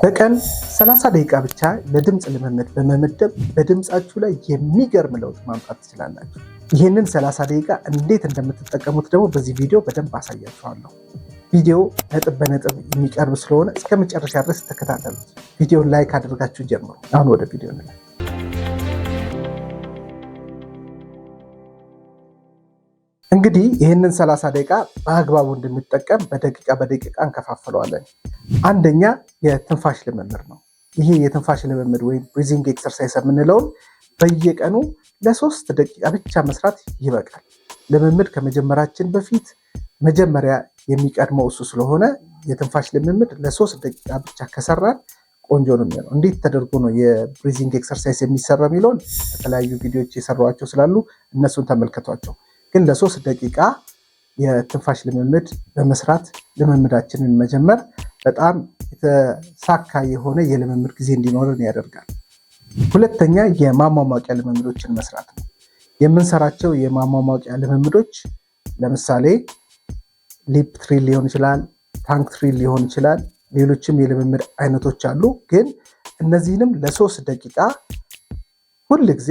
በቀን 30 ደቂቃ ብቻ ለድምፅ ልምምድ በመመደብ በድምፃችሁ ላይ የሚገርም ለውጥ ማምጣት ትችላላችሁ። ይህንን 30 ደቂቃ እንዴት እንደምትጠቀሙት ደግሞ በዚህ ቪዲዮ በደንብ አሳያችኋለሁ። ቪዲዮ ነጥብ በነጥብ የሚቀርብ ስለሆነ እስከ መጨረሻ ድረስ ተከታተሉት። ቪዲዮን ላይክ አድርጋችሁ ጀምሩ። አሁን ወደ ቪዲዮ እንላለን። እንግዲህ ይህንን 30 ደቂቃ በአግባቡ እንድንጠቀም በደቂቃ እንከፋፍለዋለን። አንደኛ የትንፋሽ ልምምድ ነው። ይሄ የትንፋሽ ልምምድ ወይም ብሪዚንግ ኤክሰርሳይዝ የምንለውን በየቀኑ ለ3 ደቂቃ ብቻ መስራት ይበቃል። ልምምድ ከመጀመራችን በፊት መጀመሪያ የሚቀድመው እሱ ስለሆነ የትንፋሽ ልምምድ ለ3 ደቂቃ ብቻ ከሰራን ቆንጆ ነው የሚሆነው። እንዴት ተደርጎ ነው የብሪዚንግ ኤክሰርሳይዝ የሚሰራ የሚለውን የተለያዩ ቪዲዮዎች የሰሯቸው ስላሉ እነሱን ተመልከቷቸው። ግን ለ3 ደቂቃ የትንፋሽ ልምምድ በመስራት ልምምዳችንን መጀመር በጣም የተሳካ የሆነ የልምምድ ጊዜ እንዲኖረን ያደርጋል። ሁለተኛ የማሟሟቂያ ልምምዶችን መስራት ነው። የምንሰራቸው የማሟሟቂያ ልምምዶች ለምሳሌ ሊፕ ትሪል ሊሆን ይችላል፣ ታንክ ትሪል ሊሆን ይችላል፣ ሌሎችም የልምምድ አይነቶች አሉ። ግን እነዚህንም ለ3 ደቂቃ ሁል ጊዜ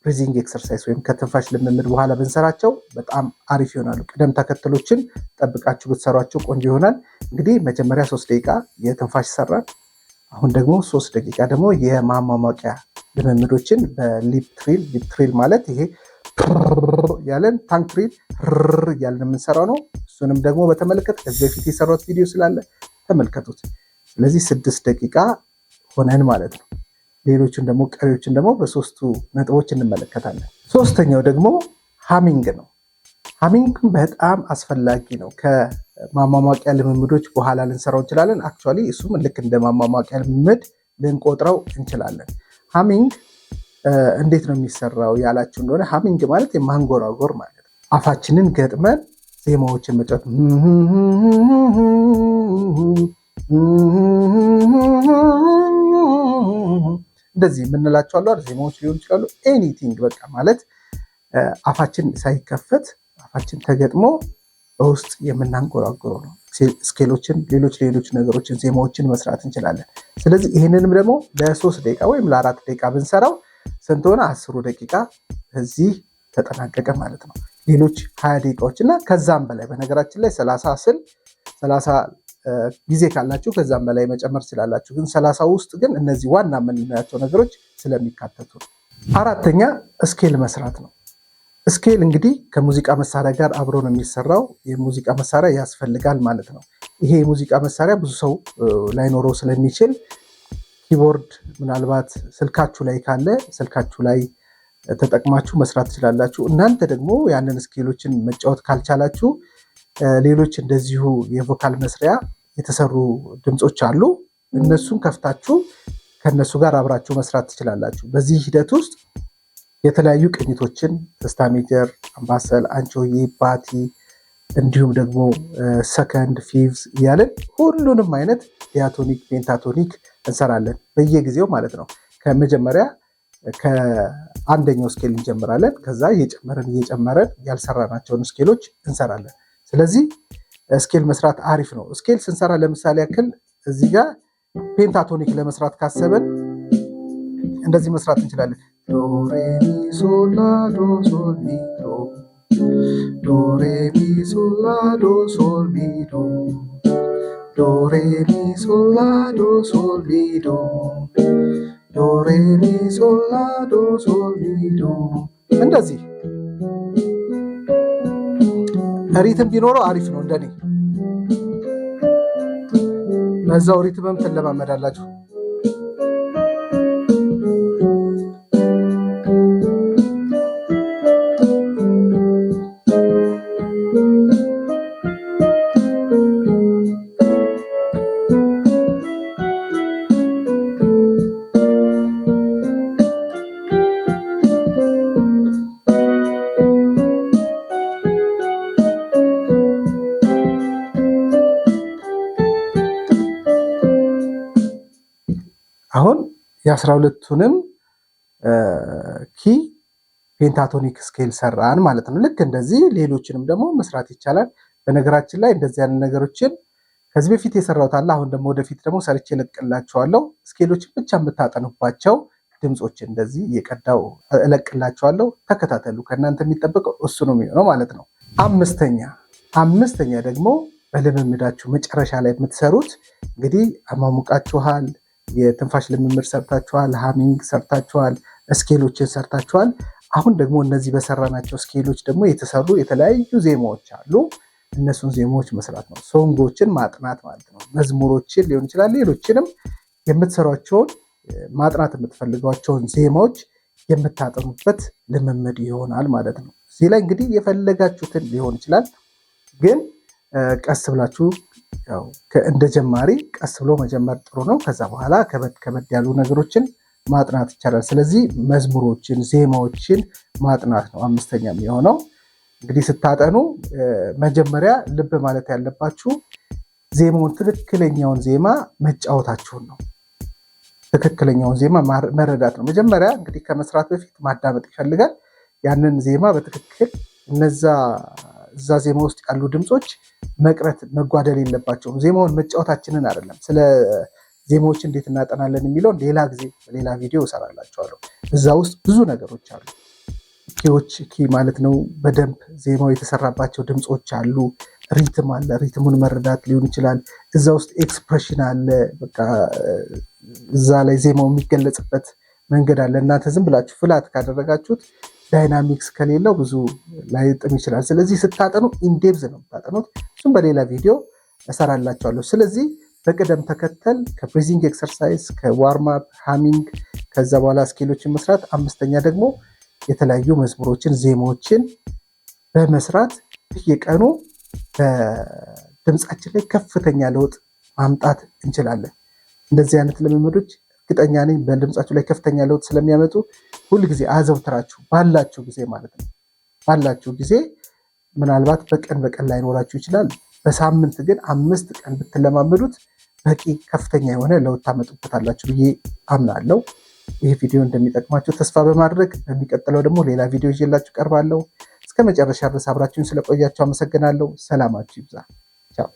ብሪዚንግ ኤክሰርሳይዝ ወይም ከትንፋሽ ልምምድ በኋላ ብንሰራቸው በጣም አሪፍ ይሆናሉ። ቅደም ተከተሎችን ጠብቃችሁ ብትሰሯቸው ቆንጆ ይሆናል። እንግዲህ መጀመሪያ 3 ደቂቃ የትንፋሽ ሰራን። አሁን ደግሞ 3 ደቂቃ ደግሞ የማሟሟቂያ ልምምዶችን በሊፕ ትሪል ማለት ይሄ ያለን፣ ታንክ ትሪል እያለን የምንሰራው ነው። እሱንም ደግሞ በተመለከተ ከዚህ በፊት የሰራሁት ቪዲዮ ስላለ ተመልከቱት። ስለዚህ 6 ደቂቃ ሆነን ማለት ነው። ሌሎችን ደግሞ ቀሪዎችን ደግሞ በ3ቱ ነጥቦች እንመለከታለን። ሶስተኛው ደግሞ ሃሚንግ ነው። ሃሚንግ በጣም አስፈላጊ ነው። ከማሟሟቂያ ልምምዶች በኋላ ልንሰራው እንችላለን። አክቹዋሊ እሱም ልክ እንደ ማሟሟቂያ ልምምድ ልንቆጥረው እንችላለን። ሃሚንግ እንዴት ነው የሚሰራው ያላችሁ እንደሆነ ሃሚንግ ማለት የማንጎራጎር ማለት ነው። አፋችንን ገጥመን ዜማዎችን መጫወት እንደዚህ የምንላቸው አሉ። ዜማዎች ሊሆኑ ይችላሉ። ኤኒቲንግ በቃ ማለት አፋችን ሳይከፈት አፋችን ተገጥሞ በውስጥ የምናንጎራጉረው ነው። ስኬሎችን፣ ሌሎች ነገሮችን፣ ዜማዎችን መስራት እንችላለን። ስለዚህ ይህንንም ደግሞ ለ3 ደቂቃ ወይም ለ4 ደቂቃ ብንሰራው ስንት ሆነ? 10 ደቂቃ እዚህ ተጠናቀቀ ማለት ነው። ሌሎች 20 ደቂቃዎች እና ከዛም በላይ በነገራችን ላይ 30 ጊዜ ካላችሁ ከዛም በላይ መጨመር ስላላችሁ፣ ግን 30 ውስጥ ግን እነዚህ ዋና የምንላቸው ነገሮች ስለሚካተቱ ነው። አራተኛ ስኬል መስራት ነው። ስኬል እንግዲህ ከሙዚቃ መሳሪያ ጋር አብሮ ነው የሚሰራው። የሙዚቃ መሳሪያ ያስፈልጋል ማለት ነው። ይሄ የሙዚቃ መሳሪያ ብዙ ሰው ላይኖረው ስለሚችል ኪቦርድ ምናልባት ስልካችሁ ላይ ካለ ስልካችሁ ላይ ተጠቅማችሁ መስራት ትችላላችሁ። እናንተ ደግሞ ያንን ስኬሎችን መጫወት ካልቻላችሁ ሌሎች እንደዚሁ የቮካል መስሪያ የተሰሩ ድምፆች አሉ። እነሱን ከፍታችሁ ከነሱ ጋር አብራችሁ መስራት ትችላላችሁ። በዚህ ሂደት ውስጥ የተለያዩ ቅኝቶችን ተስታ ሜጀር፣ አምባሰል፣ አንቾዬ፣ ባቲ እንዲሁም ደግሞ ሰከንድ፣ ፊቭዝ እያለን ሁሉንም አይነት ዲያቶኒክ፣ ፔንታቶኒክ እንሰራለን በየጊዜው ማለት ነው። ከመጀመሪያ ከአንደኛው ስኬል እንጀምራለን። ከዛ እየጨመረን ያልሰራናቸውን ስኬሎች እንሰራለን። ስለዚህ ስኬል መስራት አሪፍ ነው። ስኬል ስንሰራ ለምሳሌ ያክል እዚህ ጋር ፔንታቶኒክ ለመስራት ካሰበን እንደዚህ መስራት እንችላለን። ዶ ሬ ሚ ሶል ላ ዶ ሶል ሚ ዶ፣ ዶ ሬ ሚ ሶል ላ ዶ ሶል ሚ ዶ፣ ዶ ሬ ሚ ሶል ላ ዶ ሶል ሚ ዶ፣ ዶ ሬ ሚ ሶል ላ ዶ ሶል ሚ ዶ። እንደዚህ ሪትም ቢኖረው አሪፍ ነው። እንደኔ በዛው ሪትምም ትለማመዳላችሁ። አሁን የ12ቱንም ኪ ፔንታቶኒክ ስኬል ሰራን ማለት ነው። ልክ እንደዚህ ሌሎችንም ደግሞ መስራት ይቻላል። በነገራችን ላይ እንደዚህ አይነት ነገሮችን ከዚህ በፊት የሰራሁት አለ። አሁን ደግሞ ወደፊት ደግሞ ሰርቼ እለቅላችኋለሁ። ስኬሎችን ብቻ የምታጠኑባቸው ድምፆች እንደዚህ እየቀዳው እለቅላችኋለሁ። ተከታተሉ። ከእናንተ የሚጠበቀው እሱ ነው የሚሆነው ማለት ነው። አምስተኛ ደግሞ በልምምዳችሁ መጨረሻ ላይ የምትሰሩት እንግዲህ አሟሙቃችኋል፣ የትንፋሽ ልምምድ ሰርታችኋል፣ ሃሚንግ ሰርታችኋል፣ ስኬሎችን ሰርታችኋል። አሁን ደግሞ እነዚህ በሰራናቸው ስኬሎች ደግሞ የተሰሩ የተለያዩ ዜማዎች አሉ። እነሱን ዜማዎች መስራት ነው። ሶንጎችን ማጥናት ማለት ነው። መዝሙሮችን ሊሆን ይችላል። ሌሎችንም የምትሰሯቸውን ማጥናት የምትፈልጓቸውን ዜማዎች የምታጠኑበት ልምምድ ይሆናል ማለት ነው። እዚህ ላይ እንግዲህ የፈለጋችሁትን ሊሆን ይችላል፣ ግን ቀስ ብላችሁ እንደ ጀማሪ ቀስ ብሎ መጀመር ጥሩ ነው። ከዛ በኋላ ከበድ ያሉ ነገሮችን ማጥናት ይቻላል። ስለዚህ መዝሙሮችን፣ ዜማዎችን ማጥናት ነው አምስተኛ የሚሆነው። እንግዲህ ስታጠኑ መጀመሪያ ልብ ማለት ያለባችሁ ዜማውን ትክክለኛውን ዜማ መጫወታችሁን ነው። ትክክለኛውን ዜማ መረዳት ነው። መጀመሪያ እንግዲህ ከመስራት በፊት ማዳመጥ ይፈልጋል። ያንን ዜማ በትክክል እዛ ዜማ ውስጥ ያሉ ድምፆች መቅረት መጓደል የለባቸውም። ዜማውን መጫወታችንን አይደለም። ስለ ዜማዎች እንዴት እናጠናለን የሚለውን ሌላ ጊዜ ሌላ ቪዲዮ እሰራላችኋለሁ። እዛ ውስጥ ብዙ ነገሮች አሉ። ኪ ማለት ነው። በደንብ ዜማው የተሰራባቸው ድምፆች አሉ። ሪትም አለ። ሪትሙን መረዳት ሊሆን ይችላል። እዛ ውስጥ ኤክስፕሬሽን አለ። በቃ እዛ ላይ ዜማው የሚገለጽበት መንገድ አለ። እናንተ ዝም ብላችሁ ፍላት ካደረጋችሁት ዳይናሚክስ ከሌለው ብዙ ላይጥም ይችላል። ስለዚህ ስታጠኑ ኢንዴፕዝ ነው የምታጠኑት። እሱም በሌላ ቪዲዮ እሰራላችኋለሁ። ስለዚህ በቅደም ተከተል ከብሪዚንግ ኤክሰርሳይዝ፣ ከዋርማፕ፣ ሃሚንግ፣ ከዛ በኋላ ስኬሎችን መስራት፣ አምስተኛ ደግሞ የተለያዩ መዝሙሮችን፣ ዜማዎችን በመስራት በየቀኑ በድምፃችን ላይ ከፍተኛ ለውጥ ማምጣት እንችላለን። እንደዚህ አይነት ልምምዶች እርግጠኛ ነኝ በድምፃችሁ ላይ ከፍተኛ ለውጥ ስለሚያመጡ ሁልጊዜ አዘውትራችሁ ባላችሁ ጊዜ ማለት ነው ባላችሁ ጊዜ ምናልባት በቀን ላይኖራችሁ ይችላል። በሳምንት ግን 5 ቀን ብትለማመዱት በቂ ከፍተኛ የሆነ ለውጥ ታመጡበታላችሁ ብዬ አምናለሁ። ይህ ቪዲዮ እንደሚጠቅማችሁ ተስፋ በማድረግ በሚቀጥለው ደግሞ ሌላ ቪዲዮ ይዤላችሁ ቀርባለሁ። እስከ መጨረሻ ድረስ አብራችሁን ስለቆያችሁ አመሰግናለሁ። ሰላማችሁ ይብዛ። ቻው።